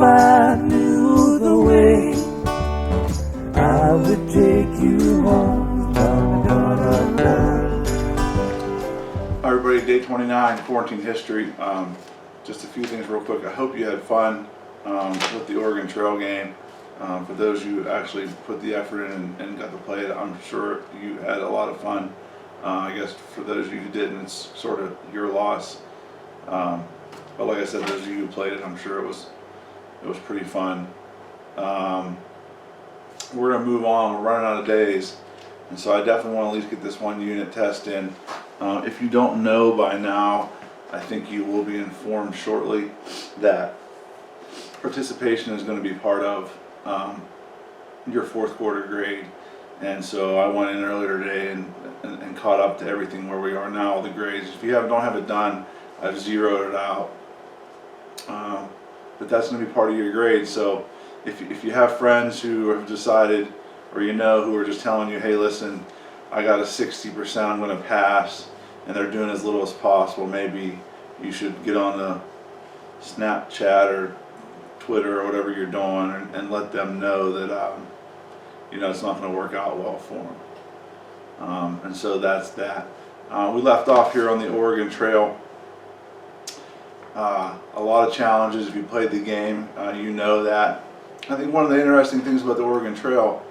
I knew the way, I would take you home. Hi everybody, day 29, quarantine history. Just a few things real quick. I hope you had fun with the Oregon Trail game. For those who actually put the effort in and got to play it, I'm sure you had a lot of fun. I guess for those of you who didn't, it's sort of your loss. But like I said, those of you who played it, I'm sure it was pretty fun. We're gonna move on. We're running out of days, and so I definitely want to at least get this one unit test in. If you don't know by now, I think you will be informed shortly that participation is going to be part of your fourth quarter grade. And so I went in earlier today and caught up to everything where we are now, the grades. If you don't have it done, I've zeroed it out. But that's going to be part of your grade. So if you have friends who have decided, or who are just telling you, hey, listen, I got a 60%, I'm going to pass, and they're doing as little as possible, maybe you should get on the Snapchat or Twitter or whatever you're doing and let them know that it's not going to work out well for them. And so that's that. We left off here on the Oregon Trail. A lot of challenges. If you played the game, you know that. I think one of the interesting things about the Oregon Trail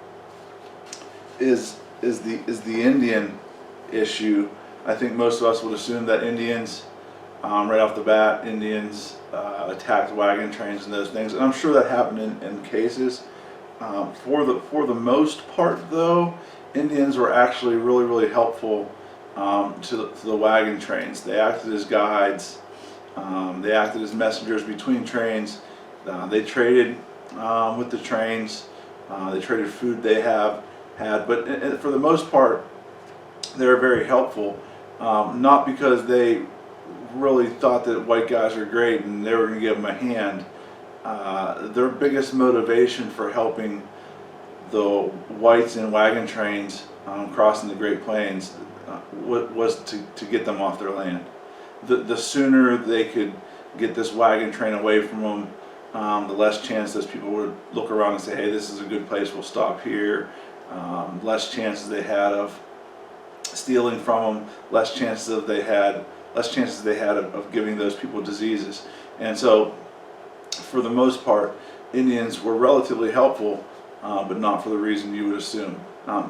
is the Indian issue. I think most of us would assume that Indians, right off the bat, attacked wagon trains and those things, and I'm sure that happened in cases. For the most part, though, Indians were actually really, really helpful to the wagon trains. They acted as guides. They acted as messengers between trains. They traded with the trains. They traded food they had, but for the most part, they were very helpful. Not because they really thought that white guys are great and they were going to give them a hand. Their biggest motivation for helping the whites in wagon trains crossing the Great Plains was to get them off their land. The sooner they could get this wagon train away from them, the less chance those people would look around and say, hey, this is a good place, we'll stop here. Less chances they had of stealing from them, less chances they had of giving those people diseases. And so for the most part, Indians were relatively helpful, but not for the reason you would assume.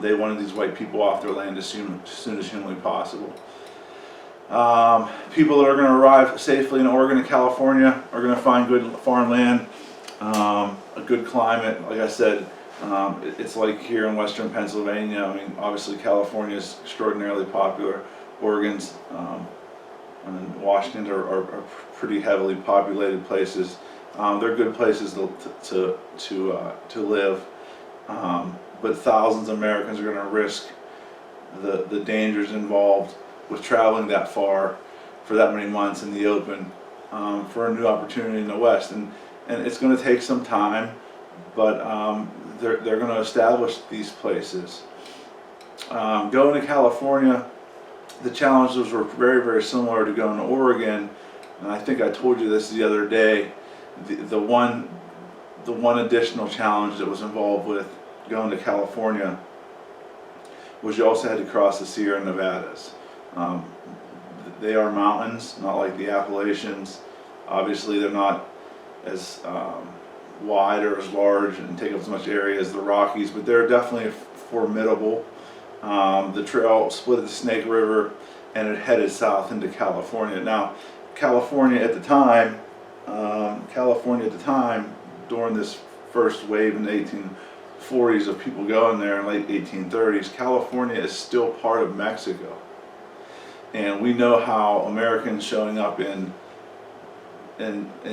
They wanted these white people off their land as soon as humanly possible. People that are going to arrive safely in Oregon and California are going to find good farm land, a good climate. Like I said, it's like here in western Pennsylvania. I mean, obviously California is extraordinarily popular. Oregon's and Washington are pretty heavily populated places. They're good places to live, but thousands of Americans are going to risk the dangers involved with traveling that far for that many months in the open for a new opportunity in the West, and it's going to take some time, but they're going to establish these places. Going to California, the challenges were very, very similar to going to Oregon, and I think I told you this the other day. The one additional challenge that was involved with going to California was you also had to cross the Sierra Nevadas. They are mountains, not like the Appalachians. Obviously, they're not as wide or as large and take up as much area as the Rockies, but they're definitely formidable. The trail split at the Snake River and it headed south into California. Now, California at the time, during this first wave in the 1840s of people going there in late 1830s, California is still part of Mexico. And we know how Americans showing up in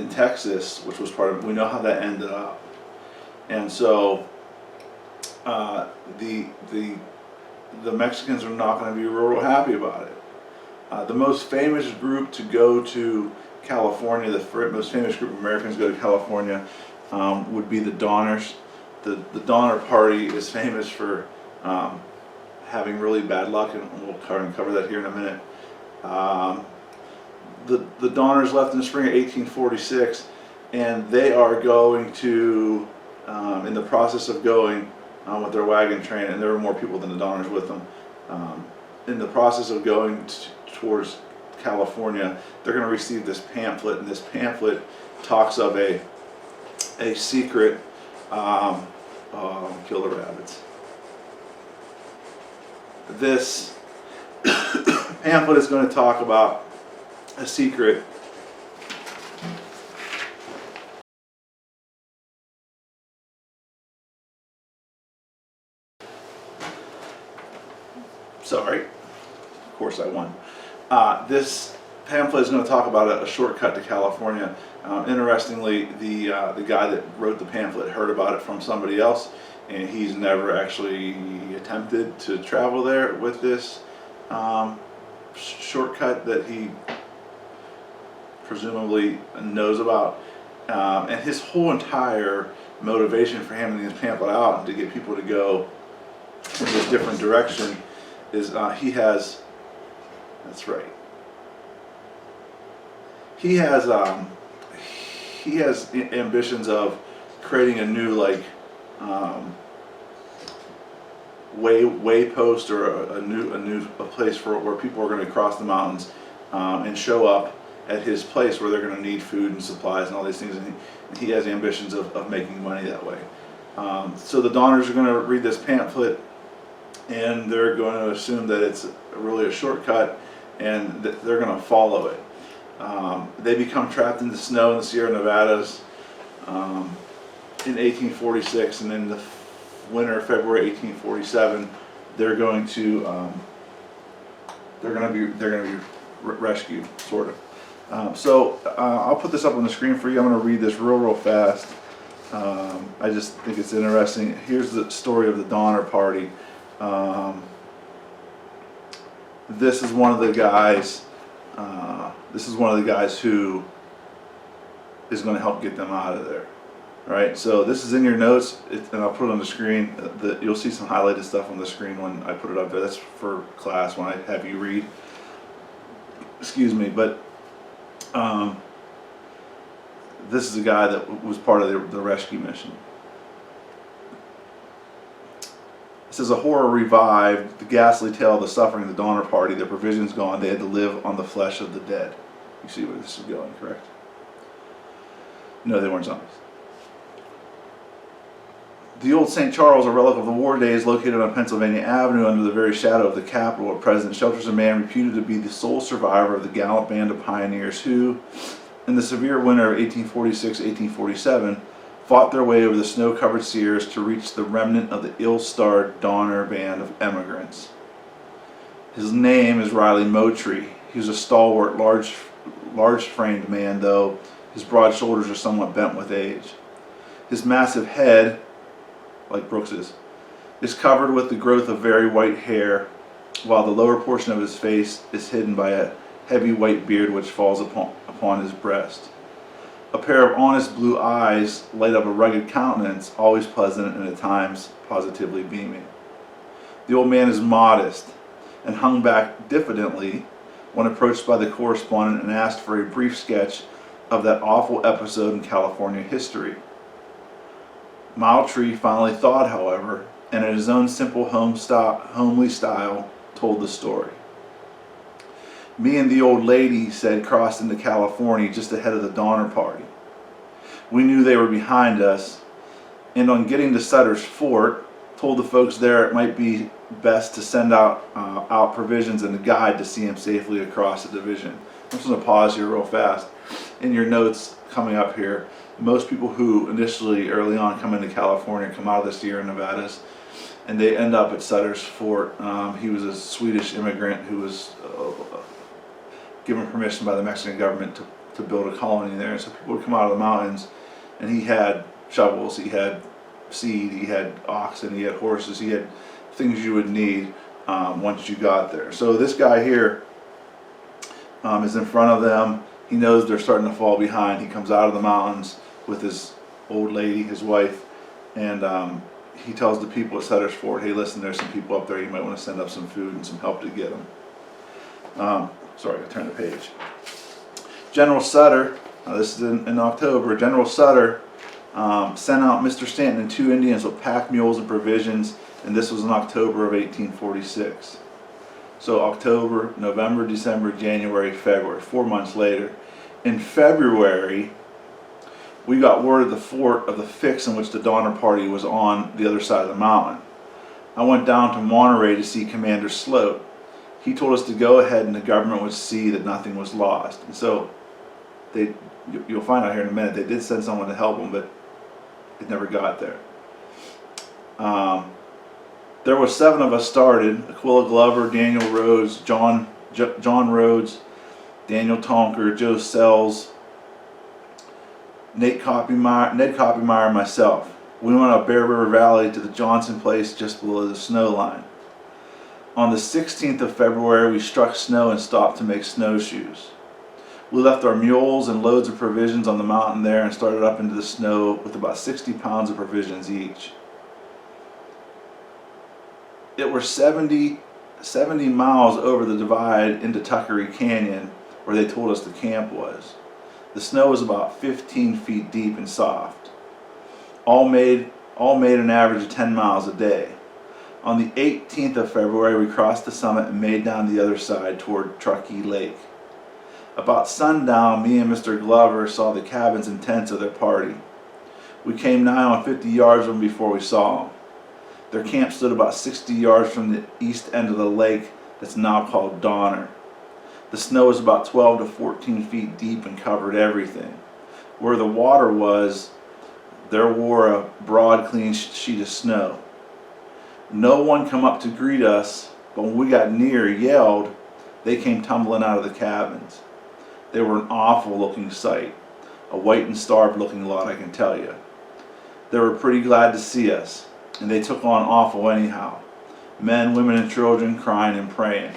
Texas, which was part of it, we know how that ended up. And so the Mexicans are not going to be real happy about it. The most famous group to go to California, the most famous group of Americans to go to California would be the Donners. The Donner Party is famous for having really bad luck, and we'll cover that here in a minute. The Donners left in the spring of 1846, and they are going to, in the process of going with their wagon train, and there were more people than the Donners with them, in the process of going towards California, they're going to receive this pamphlet, and this pamphlet talks of a secret, kill the rabbits. This pamphlet is going to talk about a secret sorry, of course I won. This pamphlet is going to talk about a shortcut to California. Interestingly, the guy that wrote the pamphlet heard about it from somebody else, and he's never actually attempted to travel there with this shortcut that he presumably knows about. And his whole entire motivation for handing this pamphlet out and to get people to go in this different direction is he has, that's right, he has ambitions of creating a new way post, or a place for where people are going to cross the mountains and show up at his place where they're going to need food and supplies and all these things, and he has ambitions of making money that way. So the Donners are going to read this pamphlet, and they're going to assume that it's really a shortcut, and they're going to follow it. They become trapped in the snow in the Sierra Nevadas in 1846, and in the winter of February 1847, they're going to be rescued, sort of. So I'll put this up on the screen for you. I'm going to read this real fast. I just think it's interesting. Here's the story of the Donner Party. This is one of the guys. This is one of the guys who is going to help get them out of there. All right. So this is in your notes, and I'll put it on the screen. You'll see some highlighted stuff on the screen when I put it up there. That's for class when I have you read. Excuse me, but this is a guy that was part of the rescue mission. It says, a horror revived, the ghastly tale of the suffering of the Donner Party, their provisions gone, they had to live on the flesh of the dead. You see where this is going, correct? No, they weren't zombies. The old St. Charles, a relic of the war days, located on Pennsylvania Avenue under the very shadow of the Capitol at present, shelters a man reputed to be the sole survivor of the gallant band of pioneers who, in the severe winter of 1846-1847, fought their way over the snow-covered Sierras to reach the remnant of the ill-starred Donner band of emigrants. His name is Riley Moultrie. He was a stalwart, large-framed man, though his broad shoulders are somewhat bent with age. His massive head, like Brooks's, is covered with the growth of very white hair, while the lower portion of his face is hidden by a heavy white beard which falls upon his breast. A pair of honest blue eyes light up a rugged countenance, always pleasant and at times positively beaming. The old man is modest and hung back diffidently when approached by the correspondent and asked for a brief sketch of that awful episode in California history. Moultrie finally thawed, however, and in his own simple homely style told the story. Me and the old lady, he said, crossed into California just ahead of the Donner Party. We knew they were behind us, and on getting to Sutter's Fort, told the folks there it might be best to send out provisions and a guide to see him safely across the division. I'm just going to pause here real fast. In your notes coming up here, most people who initially, early on, come into California come out of the Sierra Nevadas, and they end up at Sutter's Fort. He was a Swedish immigrant who was given permission by the Mexican government to build a colony there. So people would come out of the mountains, and he had shovels, he had seed, he had oxen, he had horses, he had things you would need once you got there. So this guy here is in front of them. He knows they're starting to fall behind. He comes out of the mountains with his old lady, his wife, and he tells the people at Sutter's Fort, hey, listen, there's some people up there. You might want to send up some food and some help to get them. Sorry, I turned the page. General Sutter This is in October. General Sutter sent out Mr. Stanton and 2 Indians with pack mules and provisions, and this was in October of 1846. So October, November, December, January, February, 4 months later. In February, we got word at the fort of the fix in which the Donner Party was on the other side of the mountain. I went down to Monterey to see Commander Sloat. He told us to go ahead and the government would see that nothing was lost. And so you'll find out here in a minute, they did send someone to help them, but it never got there. There were 7 of us started: Aquila Glover, Daniel Rhodes, John Rhodes, Daniel Tonker, Joe Sells, Ned Copymeyer, and myself. We went up Bear River Valley to the Johnson Place just below the snow line. On the 16th of February, we struck snow and stopped to make snowshoes. We left our mules and loads of provisions on the mountain there and started up into the snow with about 60 pounds of provisions each. It were 70 miles over the divide into Tuckery Canyon, where they told us the camp was. The snow was about 15 feet deep and soft. All made an average of 10 miles a day. On the 18th of February, we crossed the summit and made down the other side toward Truckee Lake. About sundown, me and Mr. Glover saw the cabins and tents of their party. We came nigh on 50 yards of them before we saw them. Their camp stood about 60 yards from the east end of the lake that's now called Donner. The snow was about 12 to 14 feet deep and covered everything. Where the water was, there wore a broad, clean sheet of snow. No one come up to greet us, but when we got near, yelled, they came tumbling out of the cabins. They were an awful looking sight, a white and starved looking lot, I can tell you. They were pretty glad to see us, and they took on awful anyhow. Men, women, and children crying and praying.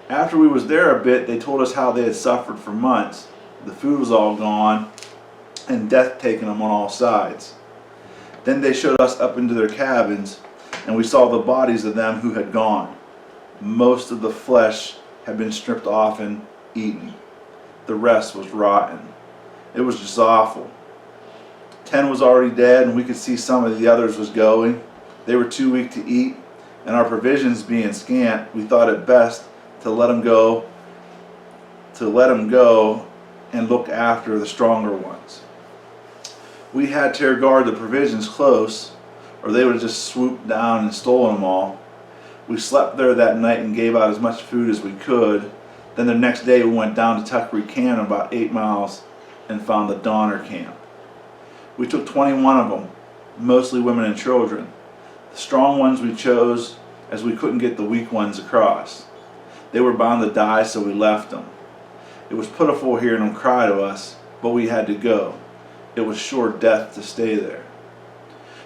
After we was there a bit, they told us how they had suffered for months. The food was all gone, and death taken them on all sides. Then they showed us up into their cabins, and we saw the bodies of them who had gone. Most of the flesh had been stripped off and eaten. The rest was rotten. It was just awful. 10 was already dead, and we could see some of the others was going. They were too weak to eat, and our provisions being scant, we thought it best to let them go and look after the stronger ones. We had to guard the provisions close, or they would have just swooped down and stolen them all. We slept there that night and gave out as much food as we could. Then the next day we went down to Tuckery Canyon about 8 miles and found the Donner camp. We took 21 of them, mostly women and children. The strong ones we chose as we couldn't get the weak ones across. They were bound to die, so we left them. It was pitiful hearing them cry to us, but we had to go. It was sure death to stay there.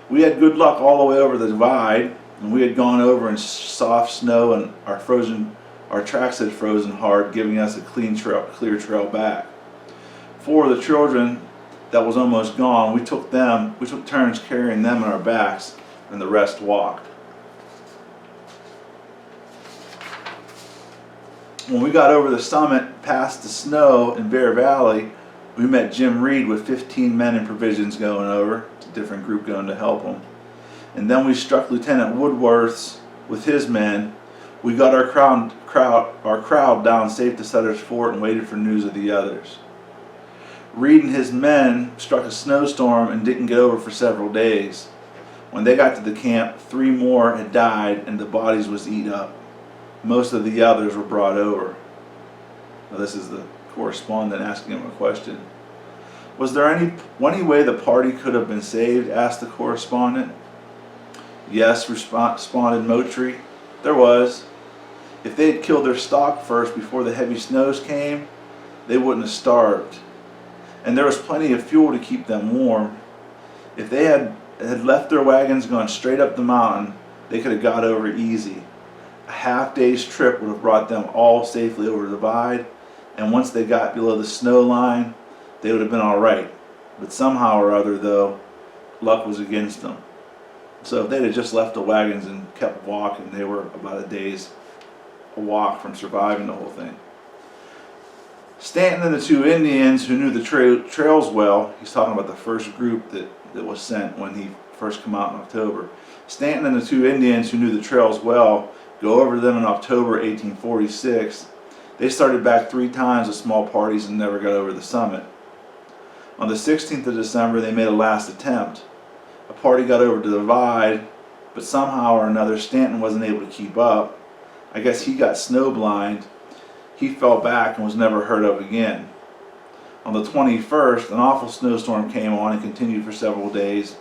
We had good luck all the way over the divide, and we had gone over in soft snow, and our tracks had frozen hard, giving us a clear trail back. 4 of the children that was almost gone, we took turns carrying them on our backs, and the rest walked. When we got over the summit, past the snow in Bear Valley, we met Jim Reed with 15 men and provisions going over. It's a different group going to help him. And then we struck Lieutenant Woodworth's with his men. We got our crowd down safe to Sutter's Fort and waited for news of the others. Reed and his men struck a snowstorm and didn't get over for several days. When they got to the camp, 3 more had died and the bodies was eat up. Most of the others were brought over. Now this is the correspondent asking him a question. Was there any way the party could have been saved? Asked the correspondent. Yes, responded Moultrie. There was. If they had killed their stock first before the heavy snows came, they wouldn't have starved. And there was plenty of fuel to keep them warm. If they had left their wagons gone straight up the mountain, they could have got over easy. A half-day's trip would have brought them all safely over the divide, and once they got below the snow line, they would have been all right. But somehow or other, though, luck was against them. So if they'd have just left the wagons and kept walking, they were about a day's walk from surviving the whole thing. Stanton and the two Indians who knew the trails well, he's talking about the first group that was sent when he first came out in October. Stanton and the two Indians who knew the trails well go over to them in October 1846. They started back 3 times with small parties and never got over the summit. On the 16th of December, they made a last attempt. A party got over to the divide, but somehow or another Stanton wasn't able to keep up. I guess he got snowblind. He fell back and was never heard of again. On the 21st, an awful snowstorm came on and continued for several days.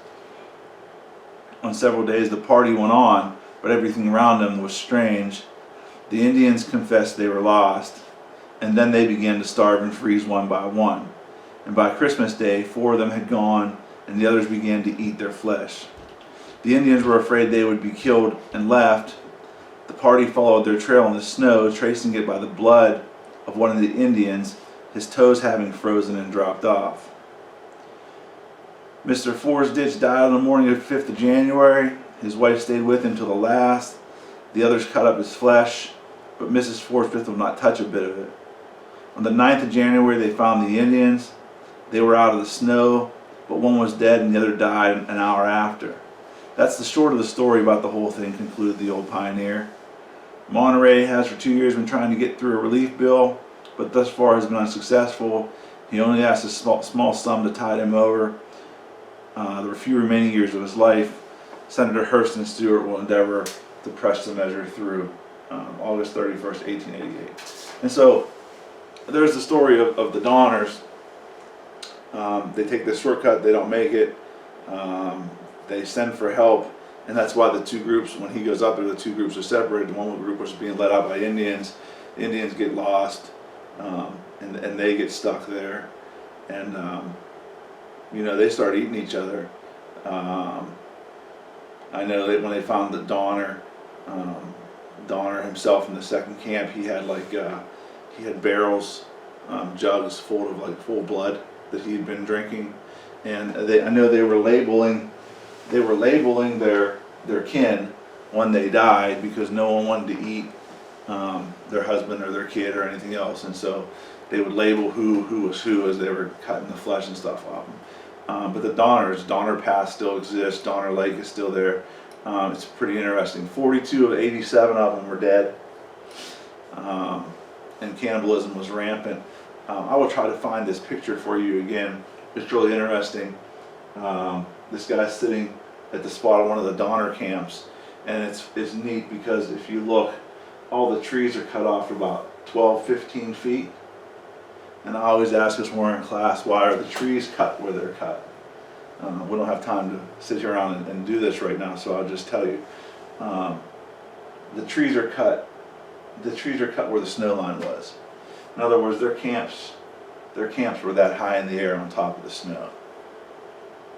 On several days, the party went on, but everything around them was strange. The Indians confessed they were lost, and then they began to starve and freeze one by one. And by Christmas Day, 4 of them had gone, and the others began to eat their flesh. The Indians were afraid they would be killed and left. The party followed their trail in the snow, tracing it by the blood of one of the Indians, his toes having frozen and dropped off. Mr. Forsditch died on the morning of 5th of January. His wife stayed with him till the last. The others cut up his flesh, but Mrs. Forsditch would not touch a bit of it. On the 9th of January, they found the Indians. They were out of the snow, but one was dead and the other died an hour after. That's the short of the story about the whole thing, concluded the old pioneer. Monterey has for 2 years been trying to get through a relief bill, but thus far has been unsuccessful. He only asked a small sum to tide him over the few remaining years of his life. Senator Hurston Stewart will endeavor to press the measure through August 31st, 1888. And so there's the story of the Donners. They take this shortcut, they don't make it. They send for help, and that's why the two groups, when he goes up there, the two groups are separated. The one group was being led out by Indians. The Indians get lost, and they get stuck there. And, they start eating each other. I know that when they found the Donner himself in the second camp, he had he had barrels, jugs full of full blood that he had been drinking, and I know they were labeling their kin when they died, because no one wanted to eat their husband or their kid or anything else, and so they would label who was who as they were cutting the flesh and stuff off them. But the Donner Pass still exists. Donner Lake is still there. It's pretty interesting. 42 of 87 of them were dead, and cannibalism was rampant. I will try to find this picture for you again. It's really interesting. This guy's sitting at the spot of one of the Donner camps, and it's neat because if you look, all the trees are cut off about 12-15 feet. And I always ask us when we're in class, why are the trees cut where they're cut? We don't have time to sit here around and do this right now, so I'll just tell you. The trees are cut where the snow line was. In other words, their camps were that high in the air on top of the snow.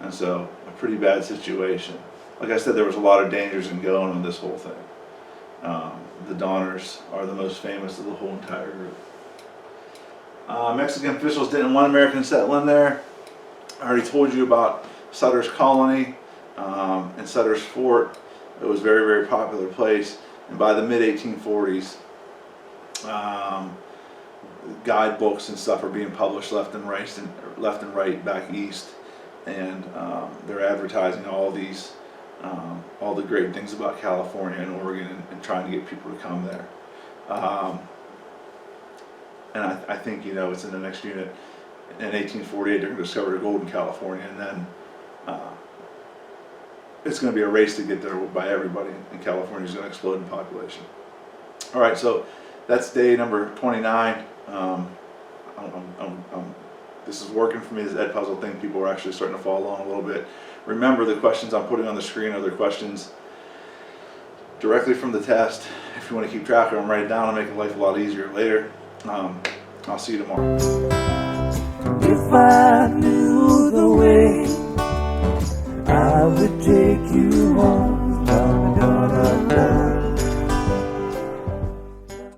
And so, a pretty bad situation. Like I said, there was a lot of dangers in going on this whole thing. The Donners are the most famous of the whole entire group. Mexican officials didn't want Americans settling there. I already told you about Sutter's Colony and Sutter's Fort. It was a very, very popular place. And by the mid-1840s, guidebooks and stuff are being published left and right back east, and they're advertising all the great things about California and Oregon, and trying to get people to come there. And I think it's in the next unit. In 1848, they're going to discover gold in California, and then it's going to be a race to get there by everybody, and California's going to explode in population. All right, so that's day number 29. This is working for me, this Edpuzzle thing. People are actually starting to follow along a little bit. Remember, the questions I'm putting on the screen are the questions directly from the test. If you want to keep track of them, write it down and make life a lot easier later. I'll see you tomorrow. If I